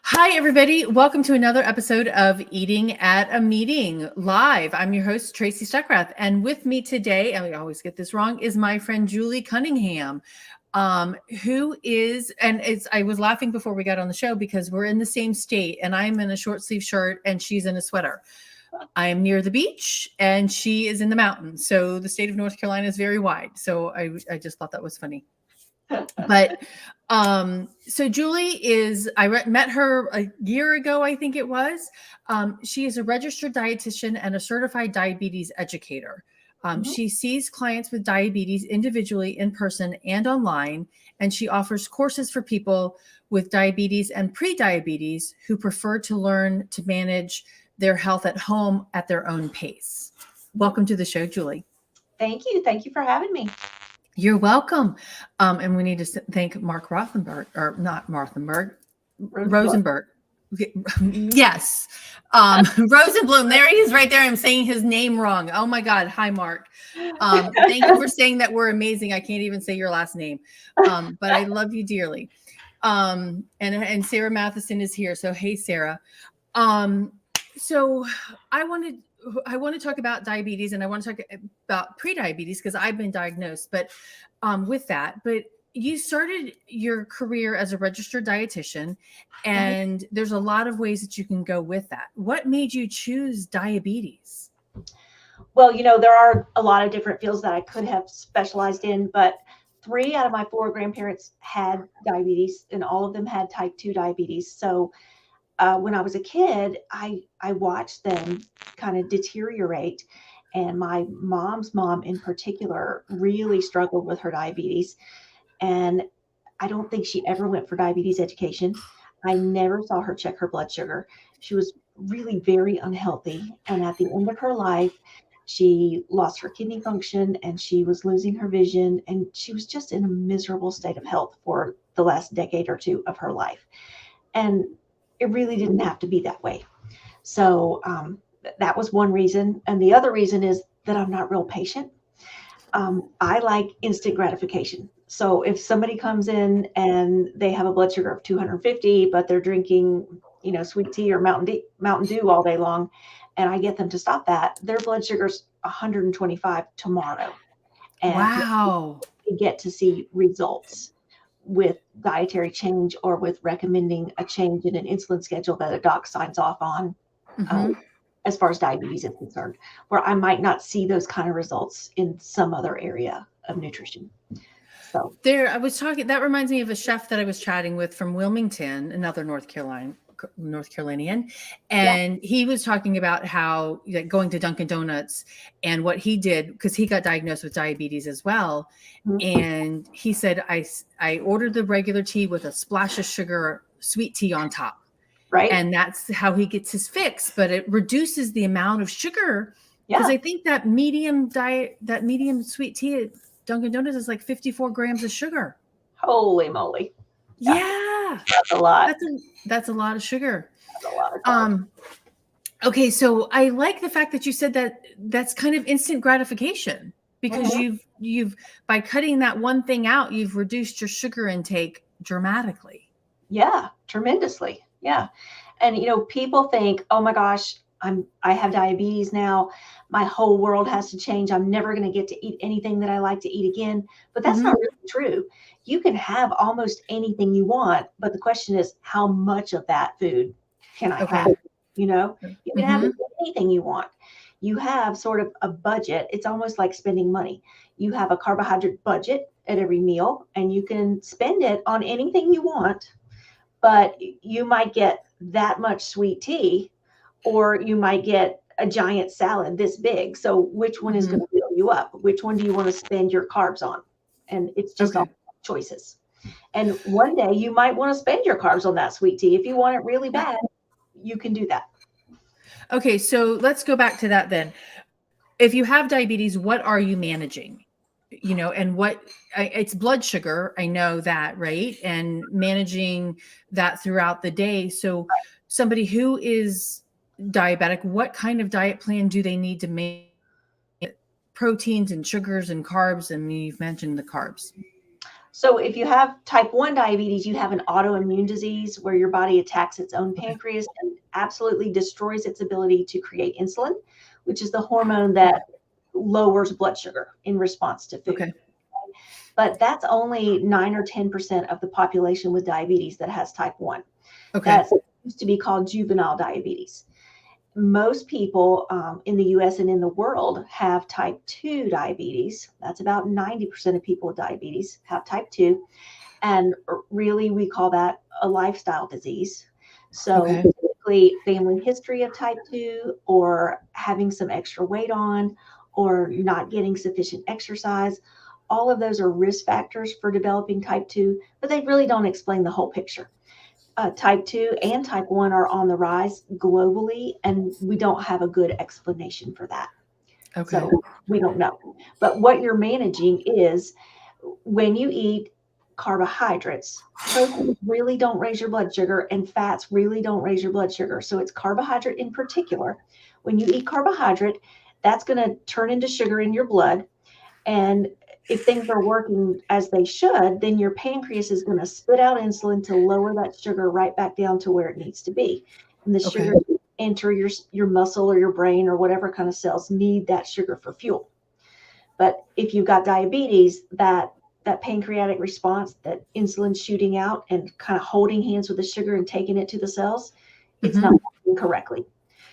Hi, everybody. Welcome to another episode of Eating at a Meeting Live. I'm your host, Tracy Stuckrath. And with me today, and I always get this wrong, is my friend Julie Cunningham, who is, and I was laughing before we got on the show because we're in the same state and I'm in a short sleeve shirt and she's in a sweater. I am near the beach and she is in the mountains. So the state of North Carolina is very wide. So I just thought that was funny. But so Julie is, met her a year ago, I think it was. She is a registered dietitian and a certified diabetes educator. She sees clients with diabetes individually, in person, and online, and she offers courses for people with diabetes and pre-diabetes who prefer to learn to manage their health at home at their own pace. Welcome to the show, Julie. Thank you. Thank you for having me. You're welcome. And we need to thank Mark Rothenberg, or not Rothenberg, Rosenberg. Yes. Rosenblum. There he is right there. I'm saying his name wrong. Oh my God. Hi, Mark. Thank you for saying that we're amazing. I can't even say your last name. But I love you dearly. And Sarah Matheson is here. So, hey, Sarah. So I want to talk about diabetes, and I want to talk about pre-diabetes because I've been diagnosed, but you started your career as a registered dietitian, and there's a lot of ways that you can go with that. What made you choose diabetes? Well, there are a lot of different fields that I could have specialized in, but 3 out of my 4 grandparents had diabetes, and all of them had type 2 diabetes. So when I was a kid, I watched them kind of deteriorate. And my mom's mom in particular really struggled with her diabetes. And I don't think she ever went for diabetes education. I never saw her check her blood sugar. She was really very unhealthy. And at the end of her life, she lost her kidney function and she was losing her vision. And she was just in a miserable state of health for the last decade or 2 of her life. And it really didn't have to be that way. So that was one reason. And the other reason is that I'm not real patient. I like instant gratification. So if somebody comes in and they have a blood sugar of 250, but they're drinking, sweet tea or Mountain Dew all day long, and I get them to stop that, their blood sugar's 125 tomorrow. And wow. We get to see results with dietary change or with recommending a change in an insulin schedule that a doc signs off on, as far as diabetes is concerned, where I might not see those kind of results in some other area of nutrition. So that reminds me of a chef that I was chatting with from Wilmington, another North Carolinian. And he was talking about how going to Dunkin' Donuts and what he did, because he got diagnosed with diabetes as well. And he said, I ordered the regular tea with a splash of sugar, sweet tea on top. Right. And that's how he gets his fix, but it reduces the amount of sugar. Because I think that medium sweet tea at Dunkin' Donuts is like 54 grams of sugar. Holy moly. Yeah. That's a lot. That's a lot of sugar. That's a lot of carbs. Okay. So I like the fact that you said that's kind of instant gratification, because you've by cutting that one thing out, you've reduced your sugar intake dramatically. Yeah, tremendously. Yeah. And, people think, oh my gosh, I have diabetes now. My whole world has to change. I'm never going to get to eat anything that I like to eat again. But that's not really true. You can have almost anything you want. But the question is, how much of that food can I have? You can have anything you want. You have sort of a budget. It's almost like spending money. You have a carbohydrate budget at every meal, and you can spend it on anything you want. But you might get that much sweet tea, or you might get a giant salad this big. So which one is going to fill you up? Which one do you want to spend your carbs on? And it's just all choices. And one day you might want to spend your carbs on that sweet tea. If you want it really bad, you can do that. Okay, so let's go back to that then. If you have diabetes, what are you managing? And it's blood sugar. I know that, right? And managing that throughout the day. So somebody who is diabetic, what kind of diet plan do they need to make? Proteins and sugars and carbs. And you've mentioned the carbs. So if you have type 1 diabetes, you have an autoimmune disease where your body attacks its own Okay. pancreas and absolutely destroys its ability to create insulin, which is the hormone that lowers blood sugar in response to food. Okay. But that's only 9 or 10% of the population with diabetes that has type 1. Okay. That used to be called juvenile diabetes. Most people in the US and in the world have type 2 diabetes. That's about 90% of people with diabetes have type 2. And really, we call that a lifestyle disease. So Okay. typically, family history of type 2, or having some extra weight on, or not getting sufficient exercise, all of those are risk factors for developing type 2, but they really don't explain the whole picture. Type 2 and type 1 are on the rise globally, and we don't have a good explanation for that. Okay. So we don't know. But what you're managing is when you eat carbohydrates, proteins really don't raise your blood sugar, and fats really don't raise your blood sugar. So it's carbohydrate in particular. When you eat carbohydrate, that's going to turn into sugar in your blood. And if things are working as they should, then your pancreas is going to spit out insulin to lower that sugar right back down to where it needs to be. And the Okay. sugar enter your muscle or your brain or whatever kind of cells need that sugar for fuel. But if you've got diabetes, that pancreatic response, that insulin shooting out and kind of holding hands with the sugar and taking it to the cells, it's not working correctly.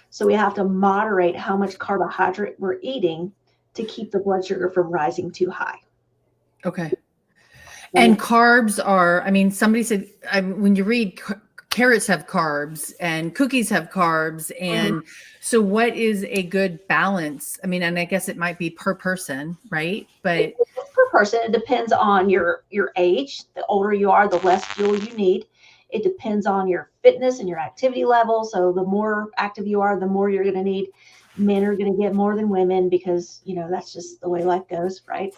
So we have to moderate how much carbohydrate we're eating to keep the blood sugar from rising too high. Okay. And carbs are, I mean, somebody said, when you read carrots have carbs and cookies have carbs. And so what is a good balance? I mean, and I guess it might be per person, right? But per person, it depends on your age. The older you are, the less fuel you need. It depends on your fitness and your activity level. So the more active you are, the more you're going to need. Men are going to get more than women because, that's just the way life goes, right?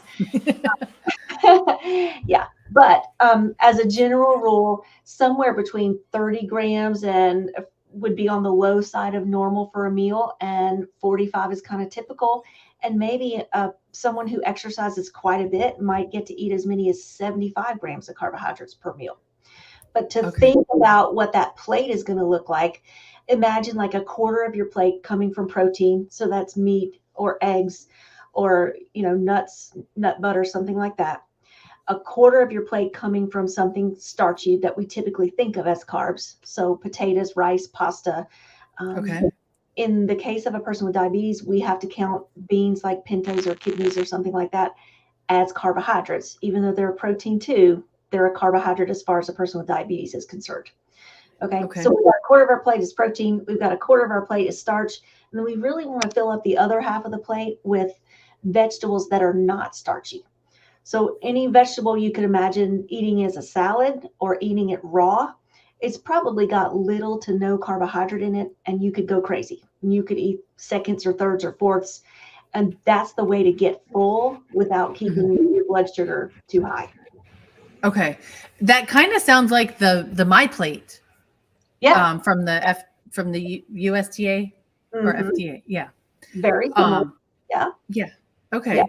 Yeah. But as a general rule, somewhere between 30 grams and would be on the low side of normal for a meal, and 45 is kind of typical. And maybe someone who exercises quite a bit might get to eat as many as 75 grams of carbohydrates per meal. But to think about what that plate is going to look like, imagine like a quarter of your plate coming from protein. So that's meat or eggs or, nuts, nut butter, something like that. A quarter of your plate coming from something starchy that we typically think of as carbs. So potatoes, rice, pasta. In the case of a person with diabetes, we have to count beans like pintos or kidneys or something like that as carbohydrates. Even though they're a protein too, they're a carbohydrate as far as a person with diabetes is concerned. Okay. So we've got a quarter of our plate is protein. We've got a quarter of our plate is starch. And then we really want to fill up the other half of the plate with vegetables that are not starchy. So any vegetable you could imagine eating as a salad or eating it raw, it's probably got little to no carbohydrate in it, and you could go crazy. You could eat seconds or thirds or fourths, and that's the way to get full without keeping your blood sugar too high. Okay. That kind of sounds like the My Plate. Yeah. From the USDA or FDA. Yeah. Very similar. Yeah. Yeah. Okay. Yeah.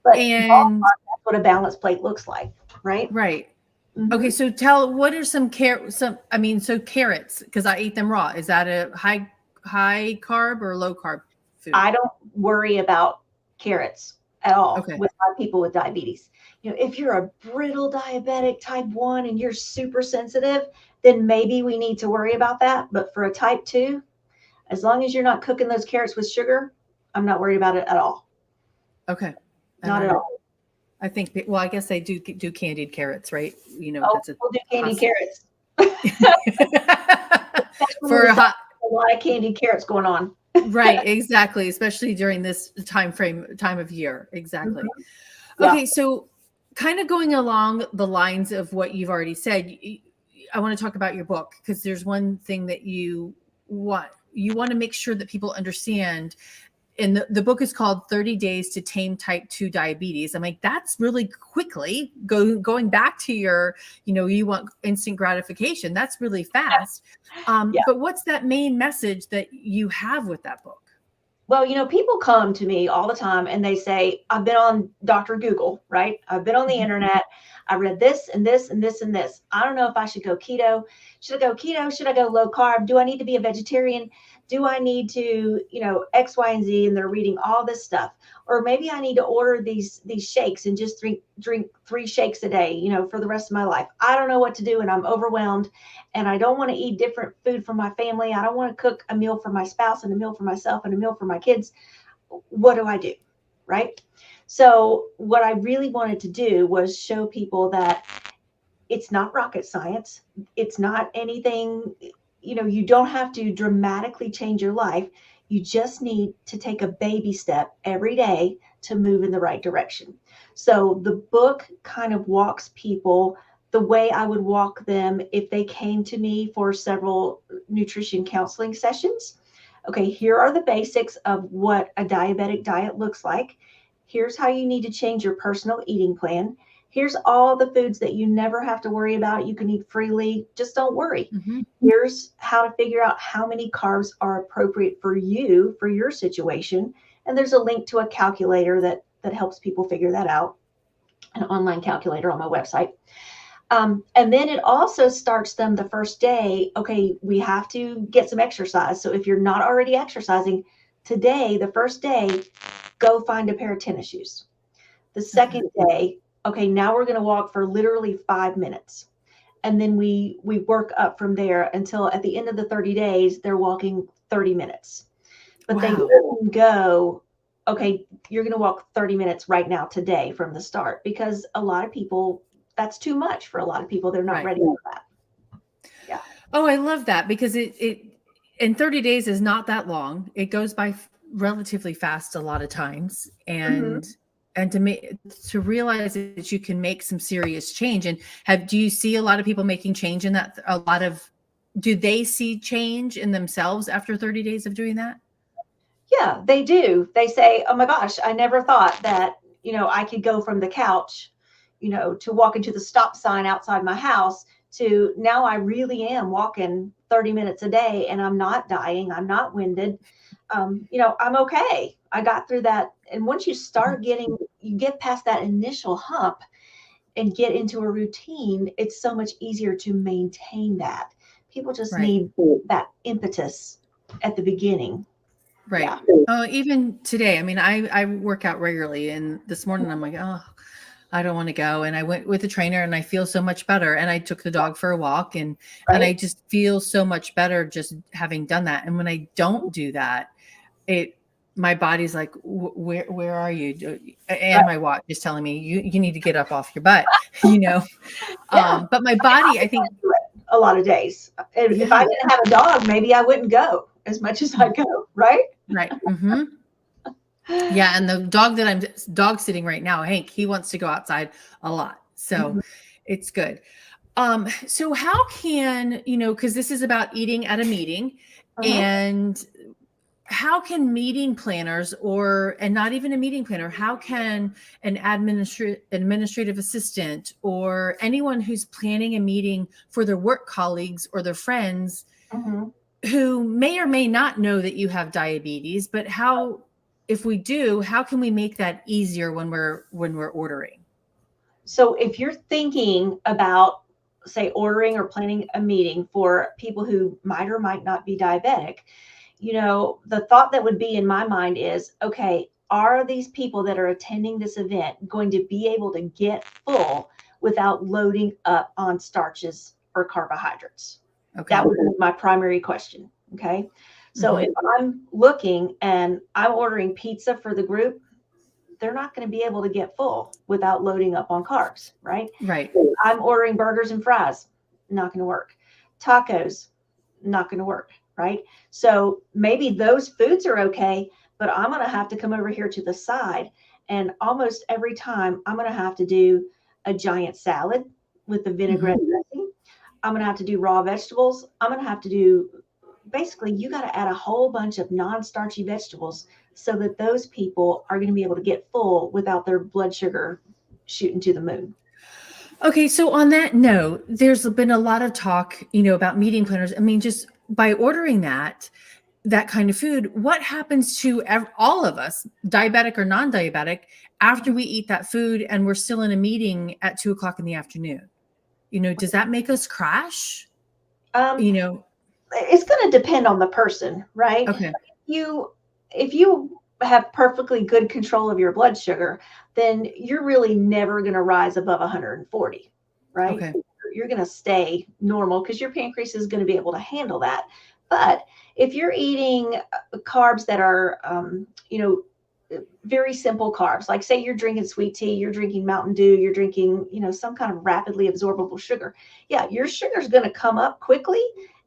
But and that's what a balanced plate looks like, right? Right. Okay. So what are so carrots, because I eat them raw. Is that a high carb or low carb food? I don't worry about carrots at all with my people with diabetes. If you're a brittle diabetic type 1 and you're super sensitive, then maybe we need to worry about that. But for a type 2, as long as you're not cooking those carrots with sugar, I'm not worried about it at all. Okay. Not at all. I think, I guess they do candied carrots, right? We'll do candied carrots. For a lot of candied carrots going on. Right, exactly. Especially during this time of year. Exactly. Yeah. Okay. So kind of going along the lines of what you've already said, I want to talk about your book, because there's one thing that you want to make sure that people understand. And the book is called 30 Days to Tame Type 2 Diabetes. I'm like, that's really quickly going back to your, you want instant gratification. That's really fast. But what's that main message that you have with that book? Well, people come to me all the time and they say, I've been on Dr. Google, right? I've been on the internet. I read this and this and this and this. I don't know if I should go keto. Should I go keto? Should I go low carb? Do I need to be a vegetarian? Do I need to, X, Y, and Z? And they're reading all this stuff. Or maybe I need to order these shakes and just drink 3 shakes a day, for the rest of my life. I don't know what to do, and I'm overwhelmed, and I don't want to eat different food for my family. I don't want to cook a meal for my spouse and a meal for myself and a meal for my kids. What do I do? Right? So what I really wanted to do was show people that it's not rocket science. It's not anything, you don't have to dramatically change your life. You just need to take a baby step every day to move in the right direction. So the book kind of walks people the way I would walk them if they came to me for several nutrition counseling sessions. Okay, here are the basics of what a diabetic diet looks like. Here's how you need to change your personal eating plan. Here's all the foods that you never have to worry about. You can eat freely. Just don't worry. Mm-hmm. Here's how to figure out how many carbs are appropriate for you, for your situation. And there's a link to a calculator that helps people figure that out, an online calculator on my website. And then it also starts them the first day. Okay, we have to get some exercise. So if you're not already exercising today, the first day, go find a pair of tennis shoes. The second day, okay, now we're going to walk for literally 5 minutes. And then we work up from there until at the end of the 30 days, they're walking 30 minutes. But they didn't go, okay, you're going to walk 30 minutes right now today from the start, because a lot of people, that's too much for a lot of people. They're not ready for that. Yeah. Oh, I love that, because it in 30 days is not that long. It goes by relatively fast a lot of times. And to realize that you can make some serious change. And do you see a lot of people making change in that? Do they see change in themselves after 30 days of doing that? Yeah, they do. They say, oh my gosh, I never thought that, I could go from the couch, to walking to the stop sign outside my house, to now I really am walking 30 minutes a day, and I'm not dying. I'm not winded. I'm okay. I got through that. And once you start you get past that initial hump and get into a routine, it's so much easier to maintain that. People just need that impetus at the beginning. Right. Yeah. Oh, even today, I mean, I work out regularly, and this morning I'm like, oh, I don't want to go. And I went with a trainer, and I feel so much better. And I took the dog for a walk, and I just feel so much better just having done that. And when I don't do that, my body's like, where are you? And my watch is telling me you need to get up off your butt, but my body, I think, a lot of days. If I didn't have a dog, maybe I wouldn't go as much as I go. Right. Right. Mm-hmm. Yeah. And the dog that I'm dog sitting right now, Hank, he wants to go outside a lot. So it's good. So how can, because this is about eating at a meeting, and how can meeting planners and not even a meeting planner, how can an administrative assistant or anyone who's planning a meeting for their work colleagues or their friends who may or may not know that you have diabetes, but if we do, how can we make that easier when we're ordering? So if you're thinking about, say, ordering or planning a meeting for people who might or might not be diabetic, the thought that would be in my mind is, okay, are these people that are attending this event going to be able to get full without loading up on starches or carbohydrates? Okay. That would be my primary question. Okay. So if I'm looking and I'm ordering pizza for the group, they're not going to be able to get full without loading up on carbs, right? Right. I'm ordering burgers and fries, not going to work. Tacos, not going to work, right? So maybe those foods are okay, but I'm going to have to come over here to the side, and almost every time I'm going to have to do a giant salad with the vinaigrette dressing. I'm going to have to do raw vegetables. I'm going to have to do, basically, you got to add a whole bunch of non-starchy vegetables so that those people are going to be able to get full without their blood sugar shooting to the moon. Okay. So on that note, there's been a lot of talk, about meeting planners. I mean, just by ordering that, that kind of food, what happens to all of us, diabetic or non-diabetic, after we eat that food and we're still in a meeting at 2 o'clock in the afternoon? Does that make us crash? Um, You know, it's going to depend on the person, right? okay. If you have perfectly good control of your blood sugar, then you're really never going to rise above 140, right? Okay. You're going to stay normal because your pancreas is going to be able to handle that. But if you're eating carbs that are, very simple carbs, like say you're drinking sweet tea, you're drinking Mountain Dew, you're drinking, some kind of rapidly absorbable sugar. Yeah, your sugar is going to come up quickly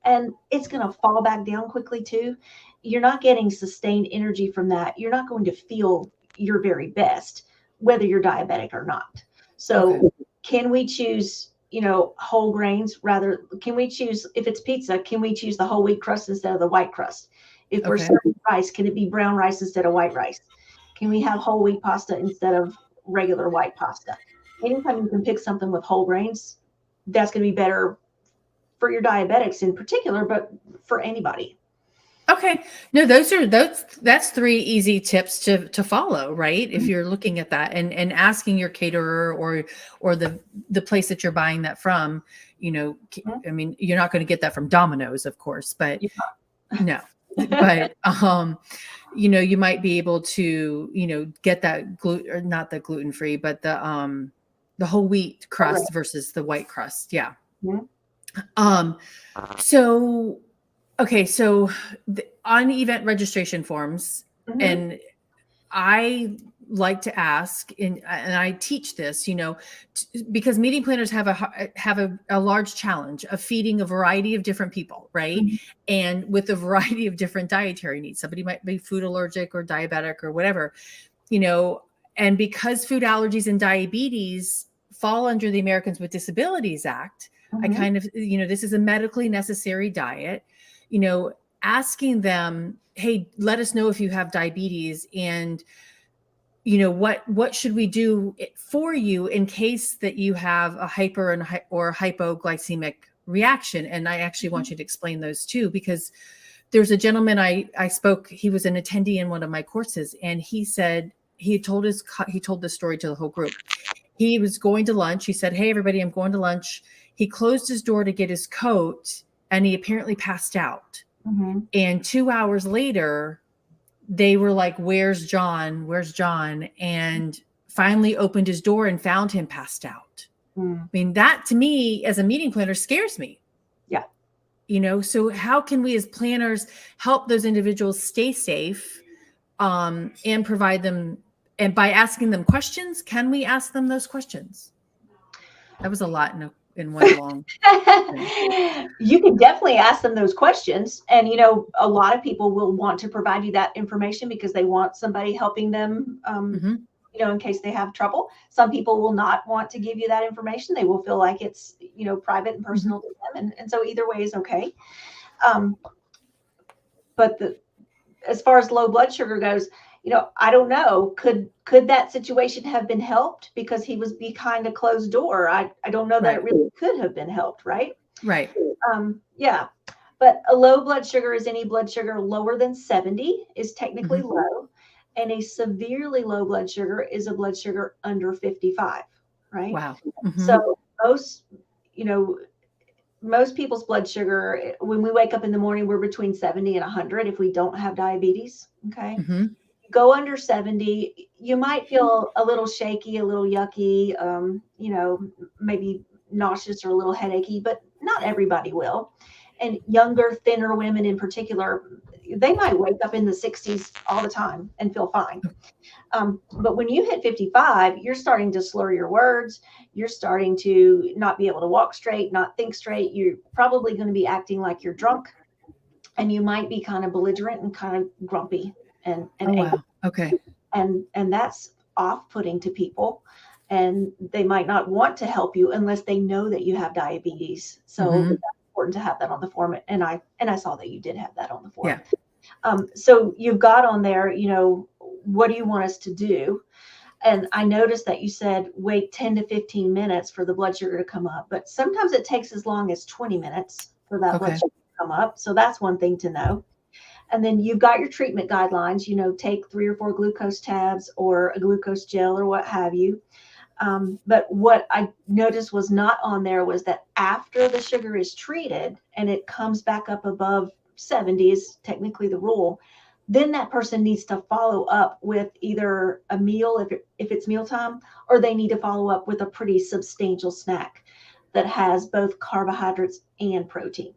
and it's going to fall back down quickly too. You're not getting sustained energy from that. You're not going to feel your very best, whether you're diabetic or not. So Okay. can we choose, whole grains rather? Can we choose, if it's pizza, can we choose the whole wheat crust instead of the white crust? If we're Okay. serving rice, can it be brown rice instead of white rice? Can we have whole wheat pasta instead of regular white pasta? Anytime you can pick something with whole grains, that's going to be better for your diabetics in particular, but for anybody. Okay. No, that's 3 easy tips to follow, right? If you're looking at that and asking your caterer or the place that you're buying that from, I mean, you're not going to get that from Domino's, of course, but no. But you might be able to, get that or not the gluten-free, but the whole wheat crust versus the white crust. Yeah. Mm-hmm. So okay, so on event registration forms, Mm-hmm. and I like to ask, and I teach this, because meeting planners have a large challenge of feeding a variety of different people, right? Mm-hmm. And with a variety of different dietary needs. Somebody might be food allergic or diabetic or whatever, and because food allergies and diabetes fall under the Americans with Disabilities Act, I Mm-hmm. kind of, this is a medically necessary diet, asking them, hey, let us know if you have diabetes, and what should we do for you in case that you have a hyper or hypoglycemic reaction. And I actually want you to explain those too, because there's a gentleman I spoke, he was an attendee in one of my courses, and he said he told this story to the whole group. He was going to lunch. He said, hey, everybody, I'm going to lunch. He closed his door to get his coat, and he apparently passed out. Mm-hmm. And 2 hours later, they were like, where's John? Where's John? And finally opened his door and found him passed out. Mm. I mean, that to me as a meeting planner scares me. Yeah. So how can we as planners help those individuals stay safe, and provide them, and by asking them questions, can we ask them those questions? That was a lot in one long thing. You can definitely ask them those questions. And, a lot of people will want to provide you that information because they want somebody helping them, Mm-hmm. in case they have trouble. Some people will not want to give you that information. They will feel like it's, private and personal to them. And so either way is okay. But as far as low blood sugar goes, I don't know. Could that situation have been helped because he was behind a closed door? I don't know that it really could have been helped, right? Right. Yeah. But a low blood sugar is any blood sugar lower than 70 is technically low. And a severely low blood sugar is a blood sugar under 55, right? Wow. So most people's blood sugar, when we wake up in the morning, we're between 70 and 100 if we don't have diabetes. Okay. Go under 70, you might feel a little shaky, a little yucky, maybe nauseous or a little headachy, but not everybody will. And younger, thinner women in particular, they might wake up in the 60s all the time and feel fine. But when you hit 55, you're starting to slur your words. You're starting to not be able to walk straight, not think straight. You're probably going to be acting like you're drunk, and you might be kind of belligerent and kind of grumpy and angry. Wow. Okay. And that's off-putting to people, and they might not want to help you unless they know that you have diabetes. So that's important to have that on the form. And I saw that you did have that on the form. Yeah. So you've got on there, what do you want us to do? And I noticed that you said wait 10 to 15 minutes for the blood sugar to come up, but sometimes it takes as long as 20 minutes for that blood sugar to come up. So that's one thing to know. And then you've got your treatment guidelines, take 3 or 4 glucose tabs or a glucose gel or what have you. But what I noticed was not on there was that after the sugar is treated and it comes back up above 70 is technically the rule, then that person needs to follow up with either a meal if it's mealtime, or they need to follow up with a pretty substantial snack that has both carbohydrates and protein.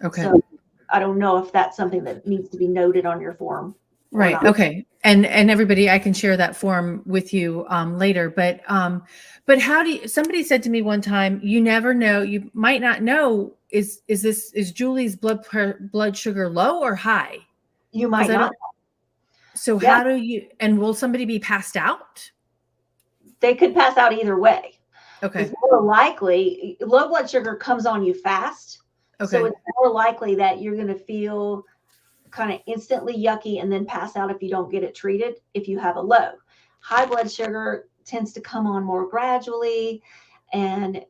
Okay. So I don't know if that's something that needs to be noted on your form. Right. Okay. And everybody, I can share that form with you later. But how do you? Somebody said to me one time, you never know. You might not know. Is Julie's blood sugar low or high? You might not. So how do you? And will somebody be passed out? They could pass out either way. Okay. It's more likely low blood sugar comes on you fast. Okay. So it's more likely that you're going to feel kind of instantly yucky and then pass out if you don't get it treated if you have a low. High blood sugar tends to come on more gradually, and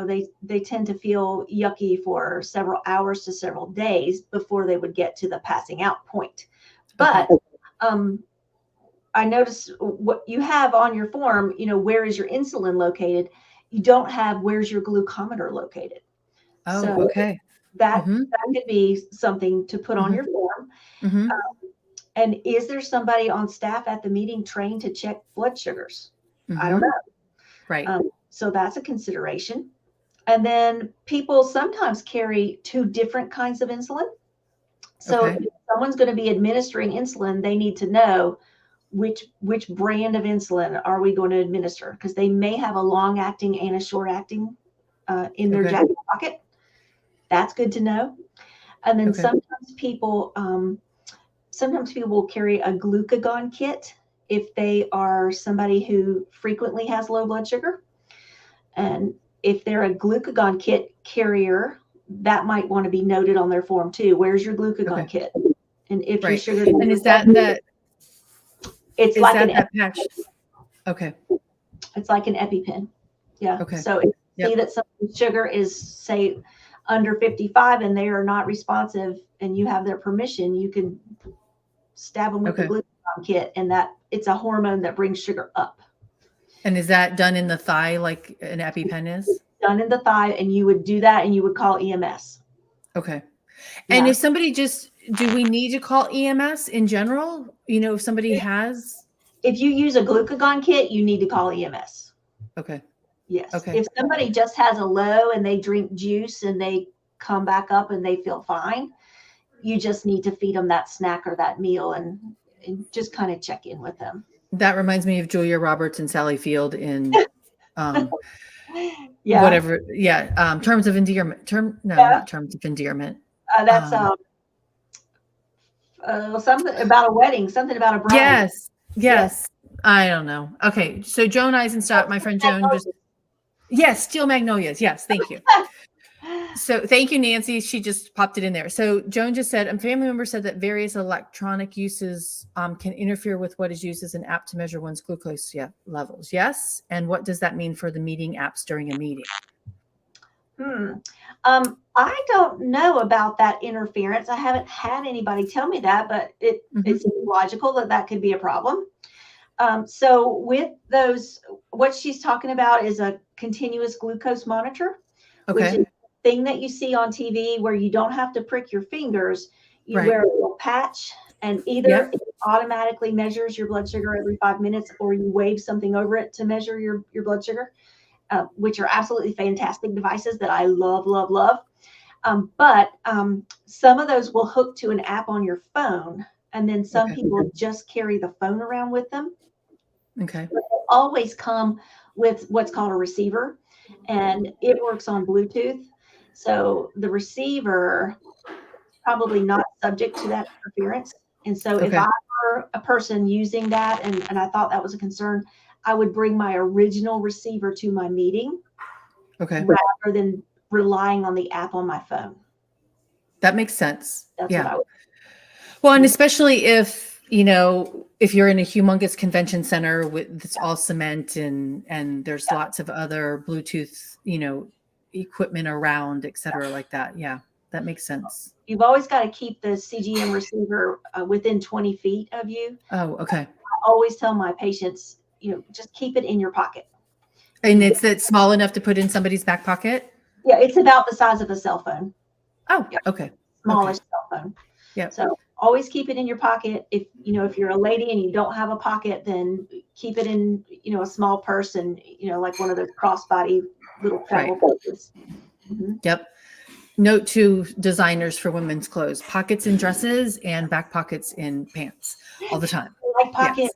they tend to feel yucky for several hours to several days before they would get to the passing out point. But I noticed what you have on your form, where is your insulin located? You don't have where's your glucometer located. Oh, so okay. That could be something to put on your form. And is there somebody on staff at the meeting trained to check blood sugars? I don't know. Right. So that's a consideration. And then people sometimes carry 2 different kinds of insulin. So if someone's going to be administering insulin, they need to know which brand of insulin are we going to administer, because they may have a long acting and a short acting in their jacket pocket. That's good to know. And then sometimes people will carry a glucagon kit if they are somebody who frequently has low blood sugar. And if they're a glucagon kit carrier, that might want to be noted on their form too. Where's your glucagon kit? And if your sugar, and is that it's like that patch? Okay. It's like an EpiPen. Yeah. Okay. So if you see that someone's sugar is, say, under 55 and they are not responsive and you have their permission, you can stab them with the glucagon kit, and that it's a hormone that brings sugar up. And is that done in the thigh like an EpiPen is? Done in the thigh, and you would do that and you would call EMS. Okay. And if somebody do we need to call EMS in general? If somebody has. If you use a glucagon kit, you need to call EMS. Okay. Yes. Okay. If somebody just has a low and they drink juice and they come back up and they feel fine, you just need to feed them that snack or that meal and just kind of check in with them. That reminds me of Julia Roberts and Sally Field in whatever. Yeah. Terms of endearment. Not terms of endearment. That's something about a wedding, something about a bride. Yes. I don't know. Okay. So Joan Eisenstadt, my friend Joan, Steel Magnolias. Yes. Thank you. So thank you, Nancy. She just popped it in there. So Joan just said, a family member said that various electronic uses can interfere with what is used as an app to measure one's glucose levels. Yes. And what does that mean for the meeting apps during a meeting? I don't know about that interference. I haven't had anybody tell me that, but it's logical that could be a problem. So with those, what she's talking about is a continuous glucose monitor, which is a thing that you see on TV where you don't have to prick your fingers. You wear a little patch, and either it automatically measures your blood sugar every 5 minutes, or you wave something over it to measure your blood sugar, which are absolutely fantastic devices that I love, love, love. But some of those will hook to an app on your phone, and then some people just carry the phone around with them. Okay. But they always come with what's called a receiver, and it works on Bluetooth. So the receiver is probably not subject to that interference. And so if I were a person using that and I thought that was a concern, I would bring my original receiver to my meeting rather than relying on the app on my phone. That makes sense. That's what I would. Well, and especially if you're in a humongous convention center it's all cement and there's lots of other Bluetooth, equipment around, et cetera, like that. Yeah. That makes sense. You've always got to keep the CGM receiver within 20 feet of you. Oh, okay. I always tell my patients, just keep it in your pocket. And it's that small enough to put in somebody's back pocket? Yeah, it's about the size of a cell phone. Oh, yeah. Okay. Smallish cell phone. Yeah. So always keep it in your pocket. If you're a lady and you don't have a pocket, then keep it in, a small purse and, like one of those crossbody little travel purses. Mm-hmm. Yep. Note to designers for women's clothes: pockets in dresses and back pockets in pants all the time. Like pocket.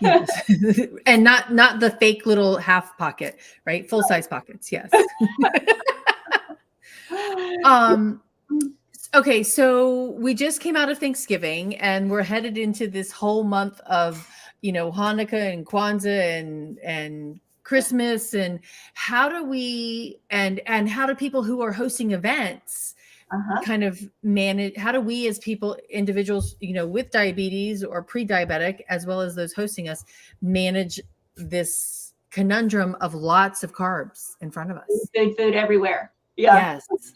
Yes. Yes. And not the fake little half pocket, right? Full size pockets. Yes. Okay. So we just came out of Thanksgiving and we're headed into this whole month of, Hanukkah and Kwanzaa and Christmas. And how do we, and how do people who are hosting events kind of manage, how do we as people, individuals, with diabetes or pre-diabetic, as well as those hosting us, manage this conundrum of lots of carbs in front of us? Food everywhere. Yeah. Yes.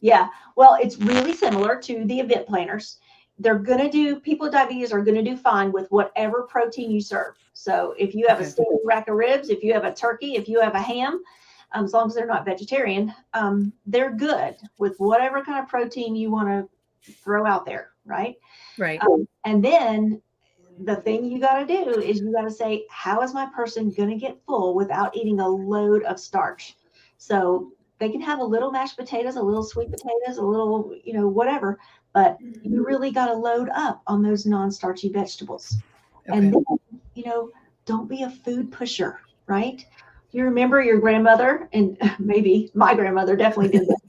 Yeah. Well, it's really similar to the event planners. People with diabetes are going to do fine with whatever protein you serve. So if you have a steak rack of ribs, if you have a turkey, if you have a ham, as long as they're not vegetarian, they're good with whatever kind of protein you want to throw out there. Right. Right. And then the thing you got to do is you got to say, how is my person going to get full without eating a load of starch? So they can have a little mashed potatoes, a little sweet potatoes, a little, whatever, but you really got to load up on those non-starchy vegetables. Okay. And then, don't be a food pusher, right? You remember your grandmother, and maybe my grandmother definitely did this.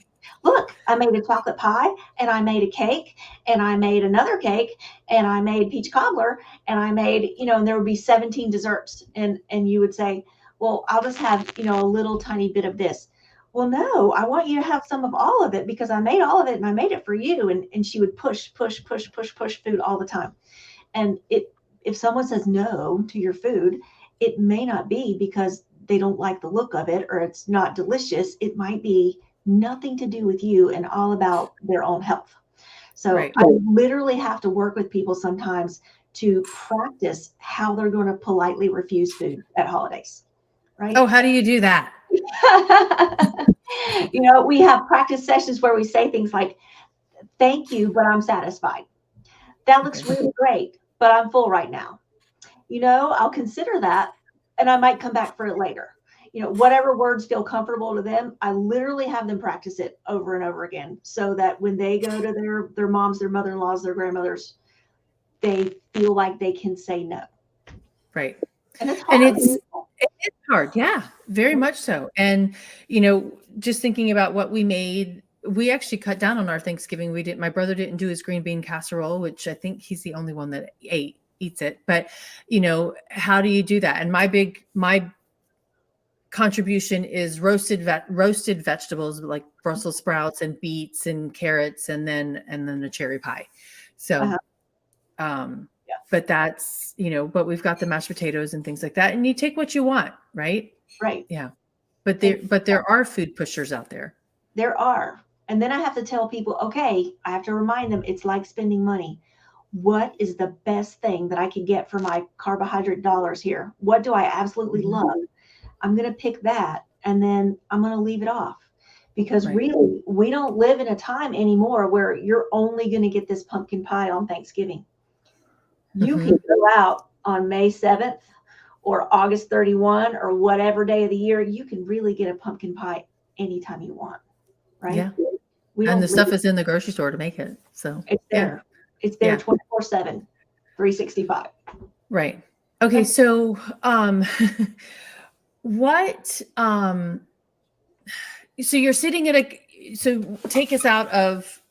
Look, I made a chocolate pie, and I made a cake, and I made another cake, and I made peach cobbler, and I made, and there would be 17 desserts. And you would say, well, I'll just have, a little tiny bit of this. Well, no, I want you to have some of all of it because I made all of it and I made it for you. And she would push food all the time. And if someone says no to your food, it may not be because they don't like the look of it or it's not delicious. It might be nothing to do with you and all about their own health. So I literally have to work with people sometimes to practice how they're going to politely refuse food at holidays. Right? Oh, how do you do that? We have practice sessions where we say things like, thank you, but I'm satisfied. That looks really great, but I'm full right now. I'll consider that and I might come back for it later. Whatever words feel comfortable to them, I literally have them practice it over and over again so that when they go to their moms, their mother-in-laws, their grandmothers, they feel like they can say no. Right. And it's hard. And it's hard. Yeah, very much so. And, just thinking about what we made, we actually cut down on our Thanksgiving. My brother didn't do his green bean casserole, which I think he's the only one that eats it. But, how do you do that? And my contribution is roasted vegetables like Brussels sprouts and beets and carrots and then a cherry pie. So, but that's, but we've got the mashed potatoes and things like that. And you take what you want, right? Right. Yeah. But there are food pushers out there. There are. And then I have to tell people, okay, I have to remind them it's like spending money. What is the best thing that I can get for my carbohydrate dollars here? What do I absolutely love? I'm going to pick that and then I'm going to leave it off because really we don't live in a time anymore where you're only going to get this pumpkin pie on Thanksgiving. You can go out on May 7th or August 31 or whatever day of the year. You can really get a pumpkin pie anytime you want. Right. Yeah. And the stuff is in the grocery store to make it. So it's there. Yeah. It's there 24/7, 365. Right. Okay. So, so you're sitting at so take us out of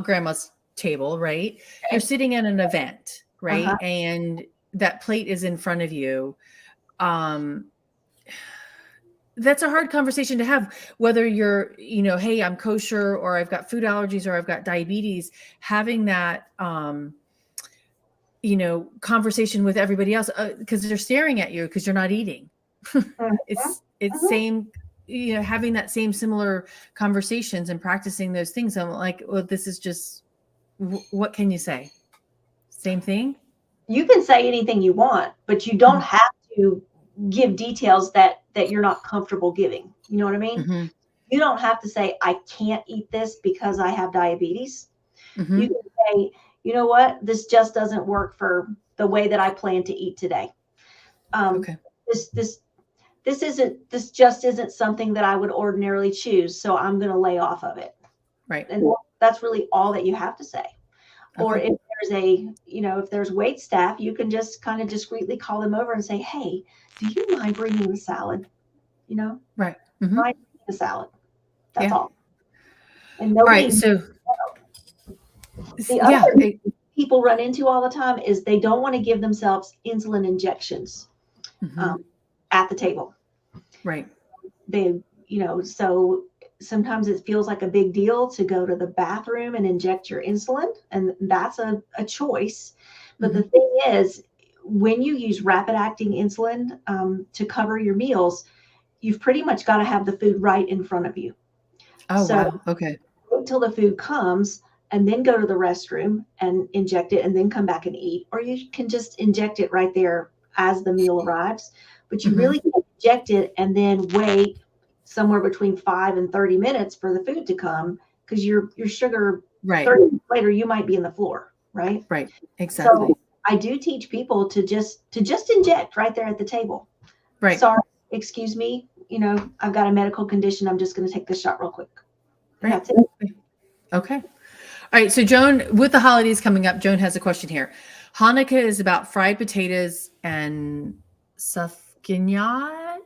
grandma's table, right? Okay. You're sitting at an event, right? And that plate is in front of you. That's a hard conversation to have, whether you're, hey, I'm kosher or I've got food allergies or I've got diabetes, having that, conversation with everybody else because they're staring at you because you're not eating. It's same having that similar conversations and practicing those things. I'm like, well, this is just, what can you say? Same thing. You can say anything you want, but you don't have to give details that you're not comfortable giving. You know what I mean? Mm-hmm. You don't have to say, I can't eat this because I have diabetes. Mm-hmm. You can say, you know what, this just doesn't work for the way that I plan to eat today. Okay. This just isn't something that I would ordinarily choose, so I'm going to lay off of it. Right. And that's really all that you have to say. Or Okay. if if there's wait staff, you can just kind of discreetly call them over and say, hey, do you mind bringing the salad? Right. Mm-hmm. Mind bringing the salad. That's Yeah. all. And All right. So the other thing people run into all the time is they don't want to give themselves insulin injections at the table. Right. So sometimes it feels like a big deal to go to the bathroom and inject your insulin, and that's a choice. But the thing is, when you use rapid acting insulin to cover your meals, you've pretty much got to have the food right in front of you. Oh, wow. Okay. Wait till the food comes and then go to the restroom and inject it and then come back and eat. Or you can just inject it right there as the meal arrives. But you really can't inject it and then wait somewhere between 5 and 30 minutes for the food to come, because your sugar, Right. 30 minutes later, you might be in the floor, right? Right. Exactly. So I do teach people to just inject right there at the table. Right. Sorry, excuse me, I've got a medical condition. I'm just going to take this shot real quick. Right. That's it. Okay. All right. So Joan, with the holidays coming up, Joan has a question here. Hanukkah is about fried potatoes and sufganiyat.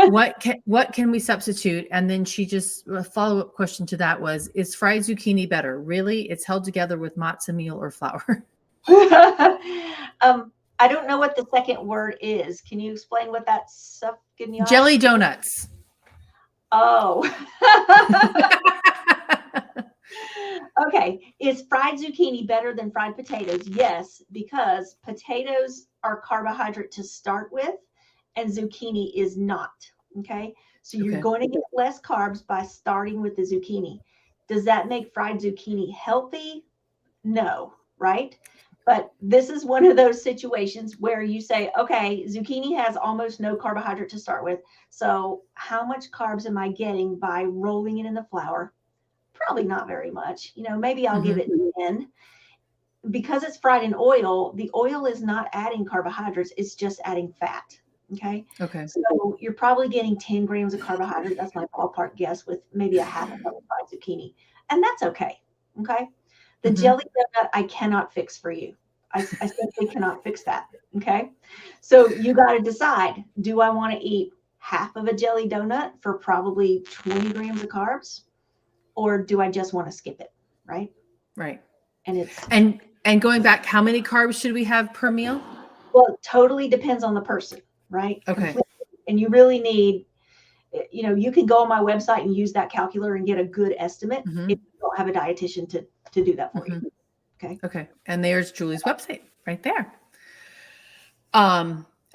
What can we substitute? And then she just, a follow-up question to that was, is fried zucchini better? Really? It's held together with matzah meal or flour. I don't know what the second word is. Can you explain what that's? Jelly donuts. Oh. Okay. Is fried zucchini better than fried potatoes? Yes, because potatoes are carbohydrate to start with, and zucchini is not. Okay. So you're going to get less carbs by starting with the zucchini. Does that make fried zucchini healthy? No, right? But this is one of those situations where you say, okay, zucchini has almost no carbohydrate to start with. So how much carbs am I getting by rolling it in the flour? Probably not very much. Maybe I'll give it 10. Because it's fried in oil, the oil is not adding carbohydrates. It's just adding fat. Okay. Okay. So you're probably getting 10 grams of carbohydrate. That's my ballpark guess, with maybe a half a cup of fried zucchini. And that's okay. Okay. The jelly donut, I cannot fix for you. I simply cannot fix that. Okay. So you got to decide, do I want to eat half of a jelly donut for probably 20 grams of carbs? Or do I just want to skip it? Right. Right. And and going back, how many carbs should we have per meal? Well, it totally depends on the person. Right. Okay. Completely. And you really need, you can go on my website and use that calculator and get a good estimate if you don't have a dietitian to do that for you. Okay. Okay. And there's Julie's website right there.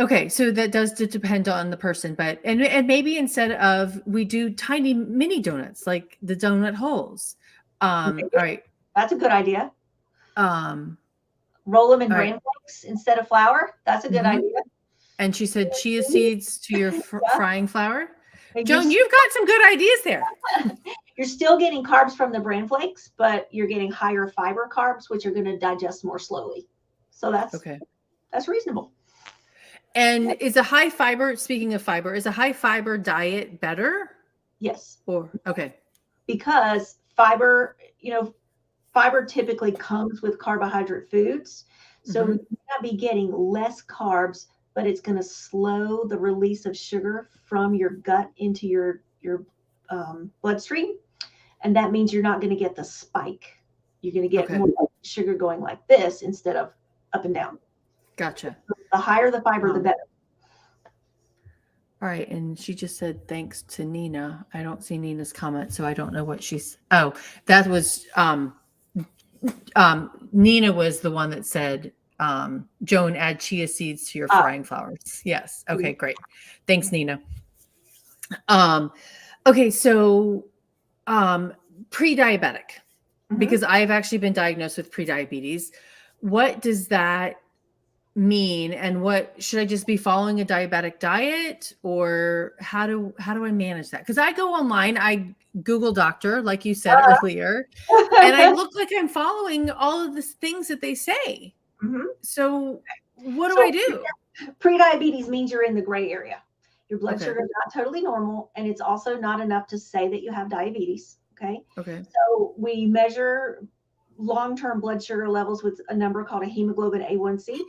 Okay. So that does depend on the person, but, and maybe instead of, we do tiny mini donuts, like the donut holes. All right. That's a good idea. Roll them in bran flakes instead of flour. That's a good idea. And she said chia seeds to your frying flour. Joan, you've got some good ideas there. You're still getting carbs from the bran flakes, but you're getting higher fiber carbs, which are going to digest more slowly. So that's reasonable. And is a high fiber, speaking of fiber, is a high fiber diet better? Yes. Okay. Because fiber typically comes with carbohydrate foods. So you might be getting less carbs, but it's going to slow the release of sugar from your gut into your bloodstream. And that means you're not going to get the spike. You're going to get more sugar going like this instead of up and down. Gotcha. So the higher the fiber, the better. All right. And she just said, thanks to Nina. I don't see Nina's comment, so I don't know what she's, that was, Nina was the one that said, Joan, add chia seeds to your frying flours. Yes. Okay, great. Thanks, Nina. Um, okay, so pre-diabetic, Mhm. because I've actually been diagnosed with pre-diabetes. What does that mean, and what should I just be following a diabetic diet, or how do I manage that? Because I go online, I Google doctor, like you said earlier, and I look like I'm following all of the things that they say. Mhm. So what do I So do? pre-diabetes means you're in the gray area. Your blood Okay. sugar is not totally normal, and it's also not enough to say that you have diabetes. Okay. Okay. So we measure long-term blood sugar levels with a number called a hemoglobin A1C.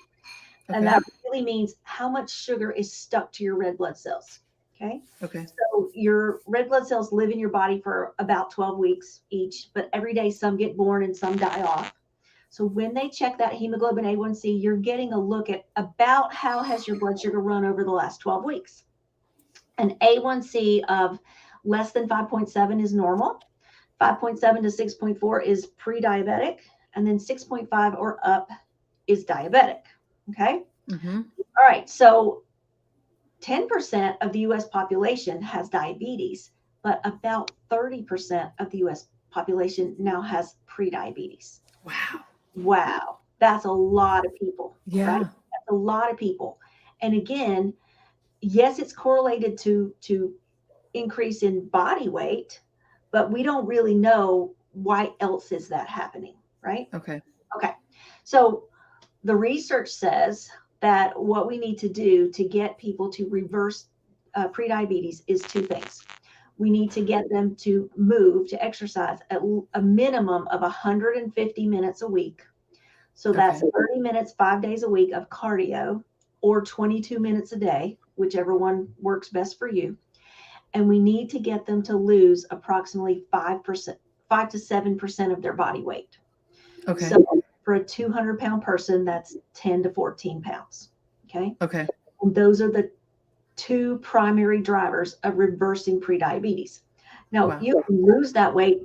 And Okay. that really means how much sugar is stuck to your red blood cells. Okay. Okay. So your red blood cells live in your body for about 12 weeks each, but every day some get born and some die off. So when they check that hemoglobin A1C, you're getting a look at about how has your blood sugar run over the last 12 weeks. An A1C of less than 5.7 is normal. 5.7 to 6.4 is pre-diabetic, and then 6.5 or up is diabetic. Okay. Mm-hmm. All right. So 10% of the US population has diabetes, but about 30% of the US population now has prediabetes. Wow. Wow, that's a lot of people, right? Yeah. That's a lot of people. And again, yes, it's correlated to increase in body weight, but we don't really know why else is that happening, right? Okay. Okay. So the research says that what we need to do to get people to reverse prediabetes is two things. We need to get them to move, to exercise at a minimum of 150 minutes a week. So that's Okay. 30 minutes, 5 days a week of cardio, or 22 minutes a day, whichever one works best for you. And we need to get them to lose approximately 5%, 5 to 7% of their body weight. Okay. So for a 200-pound person, that's 10 to 14 pounds. Okay. Okay. And those are the two primary drivers of reversing prediabetes. Now, Wow. you can lose that weight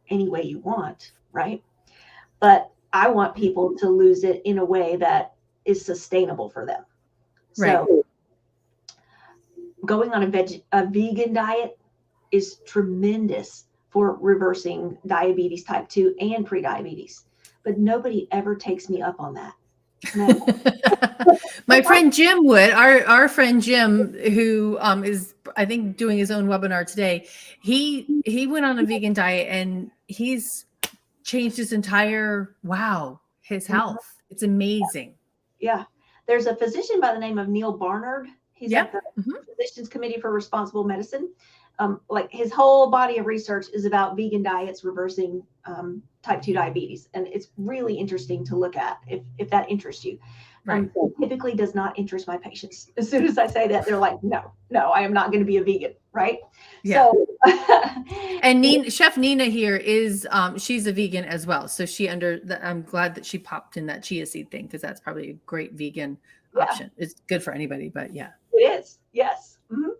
any way you want, right? But I want people to lose it in a way that is sustainable for them. Right. So going on a vegan diet is tremendous for reversing diabetes type 2 and prediabetes. But nobody ever takes me up on that. No. My friend Jim would. Our friend Jim, who is I think doing his own webinar today, he went on a vegan diet and he's changed his entire his health. It's amazing. Yeah. There's a physician by the name of Neil Barnard. He's Yeah. at the Mm-hmm. Physicians Committee for Responsible Medicine. Like his whole body of research is about vegan diets reversing type 2 diabetes. And it's really interesting to look at if that interests you. Right. Typically does not interest my patients. As soon as I say that, they're like, no, I am not going to be a vegan. Right. Yeah. So, And Chef Nina here is she's a vegan as well. So I'm glad that she popped in that chia seed thing, because that's probably a great vegan yeah, option. It's good for anybody, but yeah. it is. Yes. Mm-hmm.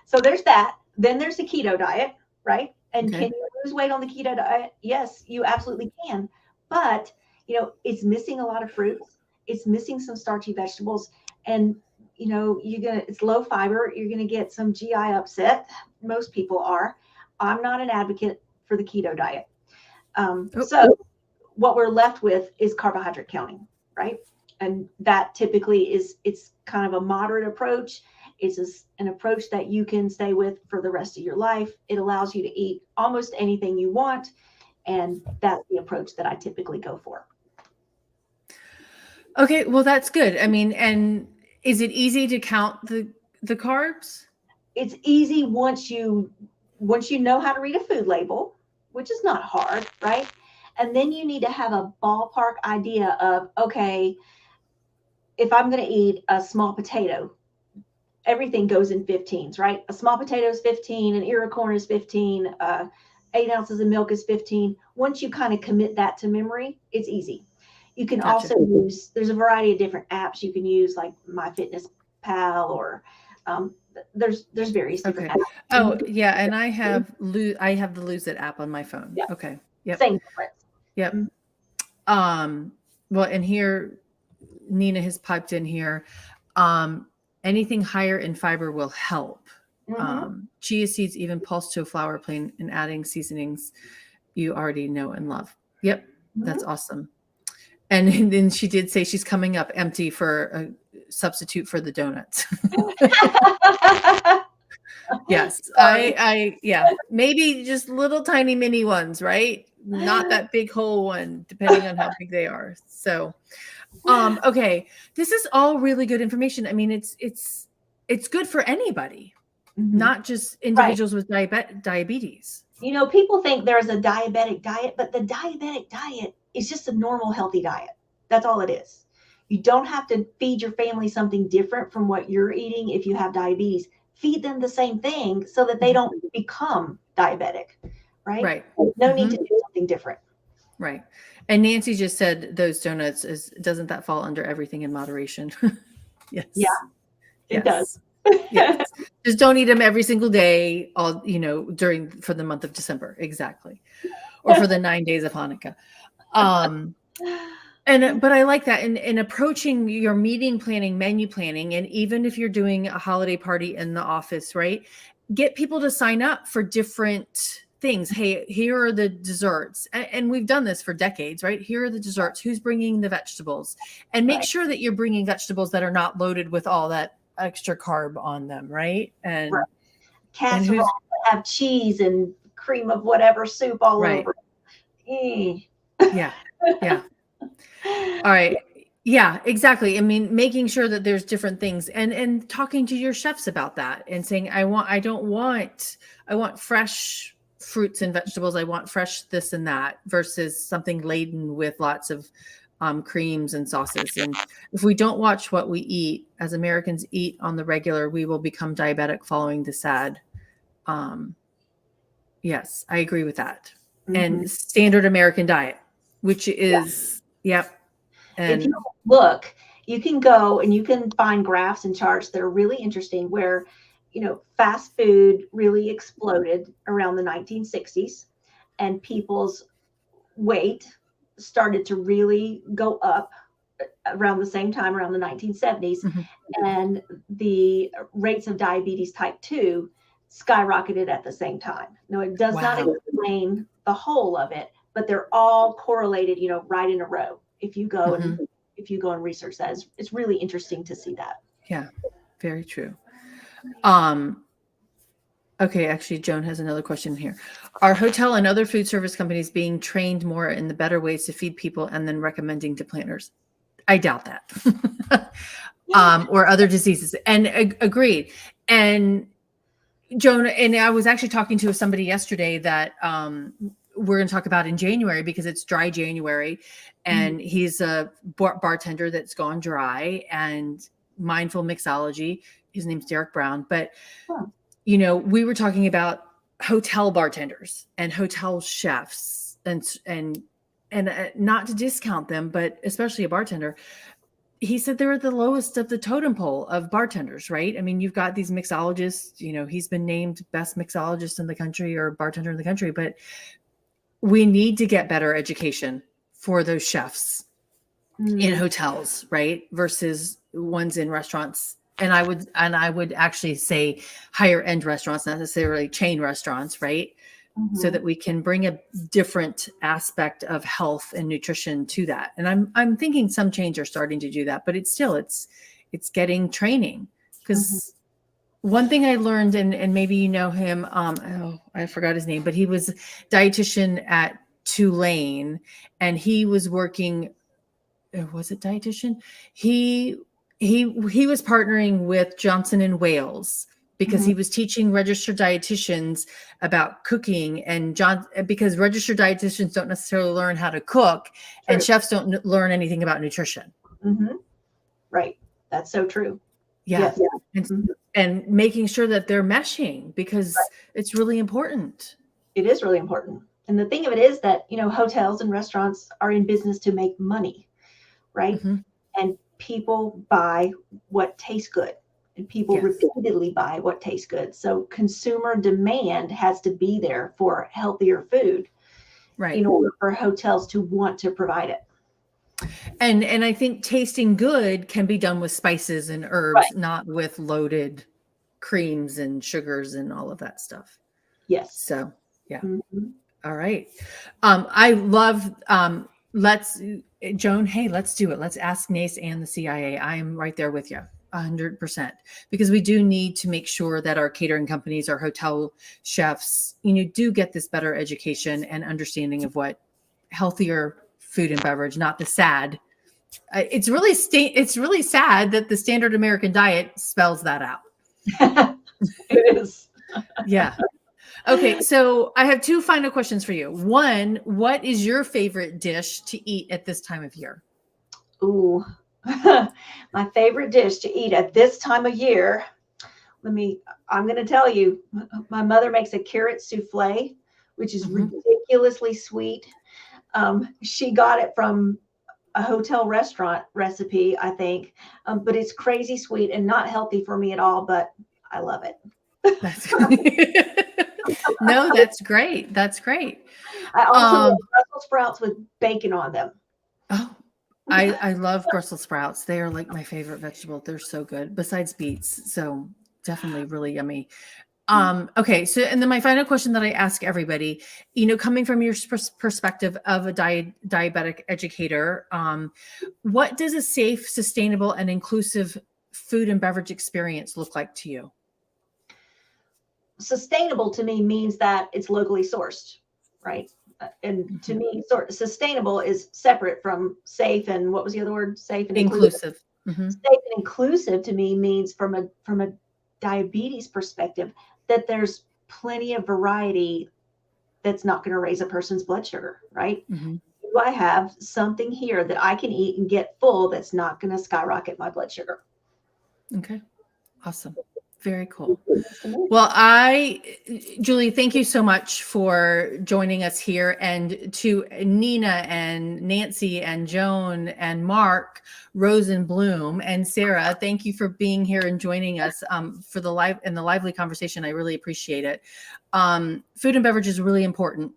So there's that. Then there's the keto diet, right? And Okay. can you lose weight on the keto diet? Yes, you absolutely can. But, it's missing a lot of fruits. It's missing some starchy vegetables. And, it's low fiber. You're going to get some GI upset. Most people are. I'm not an advocate for the keto diet. Oh, So what we're left with is carbohydrate counting, right? And that typically it's kind of a moderate approach. It's an approach that you can stay with for the rest of your life. It allows you to eat almost anything you want. And that's the approach that I typically go for. okay. Well, that's good. I mean, and is it easy to count the carbs? It's easy once you know how to read a food label, which is not hard, right? And then you need to have a ballpark idea of, okay, if I'm going to eat a small potato, everything goes in 15s, right? A small potato is 15, an ear of corn is 15, 8 ounces of milk is 15. Once you kind of commit that to memory, it's easy. You can Gotcha. also use, there's a variety of different apps you can use, like MyFitnessPal, or there's various different Okay. apps. Oh, yeah, and I have the Lose It app on my phone. Yeah, Okay. Yep. same difference. Yep. Mhm. Well, and here Nina has piped in here. Um, Anything higher in fiber will help. Chia seeds, even pulse to a flour, plain, and adding seasonings you already know and love. Yep, that's awesome. And then she did say she's coming up empty for a substitute for the donuts. Yes, yeah, maybe just little tiny mini ones, right? Not that big whole one, depending on how big they are. So, okay, this is all really good information. I mean, it's good for anybody, not just individuals with diabetes. You know, people think there's a diabetic diet, but the diabetic diet is just a normal healthy diet. That's all it is. You don't have to feed your family something different from what you're eating if you have diabetes. Feed them the same thing so that they don't become diabetic, right? Right. No need to do something different. Right. And Nancy just said those donuts doesn't that fall under everything in moderation? Yes. Yeah, it does. Yes. Just don't eat them every single day, for the month of December. Exactly. Or for the 9 days of Hanukkah. But I like that in approaching your meeting planning, menu planning, and even if you're doing a holiday party in the office, right? Get people to sign up for different things. Hey, here are the desserts. And we've done this for decades, right? Here are the desserts. Who's bringing the vegetables? And make sure that you're bringing vegetables that are not loaded with all that extra carb on them, right? And casserole have cheese and cream of whatever soup all over. Yeah. All right. Yeah, exactly. I mean, making sure that there's different things and talking to your chefs about that and saying, I want fresh fruits and vegetables. I want fresh this and that versus something laden with lots of creams and sauces. And if we don't watch what we eat, as Americans eat on the regular, we will become diabetic following the SAD. Yes, I agree with that. And standard American diet, which is, yep. And if you look, you can go and you can find graphs and charts that are really interesting where, fast food really exploded around the 1960s and people's weight started to really go up around the same time, around the 1970s. And the rates of diabetes type 2 skyrocketed at the same time. Now, it does not explain the whole of it, but they're all correlated, right in a row. If you go and research that, it's really interesting to see that. Yeah, very true. Okay, actually, Joan has another question here. Are hotel and other food service companies being trained more in the better ways to feed people and then recommending to planners? I doubt that. Or other diseases. And agreed. And Joan, and I was actually talking to somebody yesterday that we're going to talk about in January because it's dry January, and he's a bartender that's gone dry and mindful mixology. His name's Derek Brown. But, we were talking about hotel bartenders and hotel chefs and not to discount them, but especially a bartender. He said they're the lowest of the totem pole of bartenders, right? I mean, you've got these mixologists, he's been named best mixologist in the country or bartender in the country, but we need to get better education for those chefs in hotels, right? Versus ones in restaurants. And I would actually say higher end restaurants, not necessarily chain restaurants, right? So that we can bring a different aspect of health and nutrition to that. And I'm thinking some chains are starting to do that, but it's getting training. Because one thing I learned, and maybe you know him, I forgot his name, but he was dietitian at Tulane, and he was working. Was it dietitian? He was partnering with Johnson and Wales because he was teaching registered dietitians about cooking, and because registered dietitians don't necessarily learn how to cook, and chefs don't learn anything about nutrition. Right. That's so true. Yeah. And making sure that they're meshing because it's really important. It is really important. And the thing of it is that, hotels and restaurants are in business to make money, right? And people buy what tastes good. And people repeatedly buy what tastes good. So consumer demand has to be there for healthier food, in order for hotels to want to provide it. And I think tasting good can be done with spices and herbs, not with loaded creams and sugars and all of that stuff. Yes. So, yeah. Mm-hmm. All right. I love, Joan, hey, let's do it. Let's ask NACE and the CIA. I am right there with you 100%, because we do need to make sure that our catering companies, our hotel chefs, do get this better education and understanding of what healthier food and beverage, not the sad. It's really sad that the standard American diet spells that out. It is. Yeah. Okay, so I have two final questions for you. One, what is your favorite dish to eat at this time of year? Ooh, my favorite dish to eat at this time of year. I'm going to tell you, my mother makes a carrot souffle, which is ridiculously sweet. She got it from a hotel restaurant recipe, I think, but it's crazy sweet and not healthy for me at all, but I love it. No, that's great. That's great. I also love Brussels sprouts with bacon on them. Oh, I love Brussels sprouts. They are like my favorite vegetable. They're so good, besides beets. So definitely really yummy. Okay. So, and then my final question that I ask everybody, coming from your perspective of a diabetic educator, what does a safe, sustainable, and inclusive food and beverage experience look like to you? Sustainable to me means that it's locally sourced, right? And to me, sustainable is separate from safe. And what was the other word? Safe and inclusive. Safe and inclusive to me means from a diabetes perspective that there's plenty of variety that's not going to raise a person's blood sugar, right? Do I have something here that I can eat and get full that's not going to skyrocket my blood sugar? Okay. Awesome. Very cool. Well, Julie, thank you so much for joining us here, and to Nina and Nancy and Joan and Mark, Rosenblum and Sarah, thank you for being here and joining us for the lively conversation. I really appreciate it. Food and beverage is really important,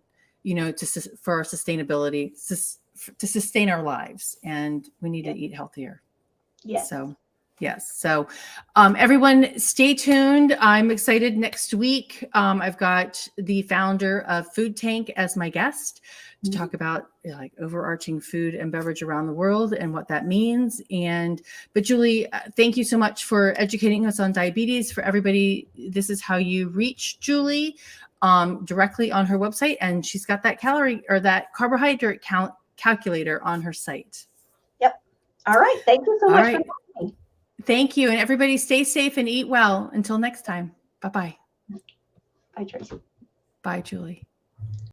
for our sustainability, to sustain our lives, and we need to eat healthier. Yes. So. Yes. So everyone stay tuned. I'm excited next week. I've got the founder of Food Tank as my guest to talk about like overarching food and beverage around the world and what that means. But Julie, thank you so much for educating us on diabetes. For everybody, this is how you reach Julie directly on her website. And she's got that calorie or that carbohydrate calculator on her site. Yep. All right. Thank you so much for having me. Thank you. And everybody stay safe and eat well. Until next time. Bye-bye. Bye, Tracy. Bye, Julie.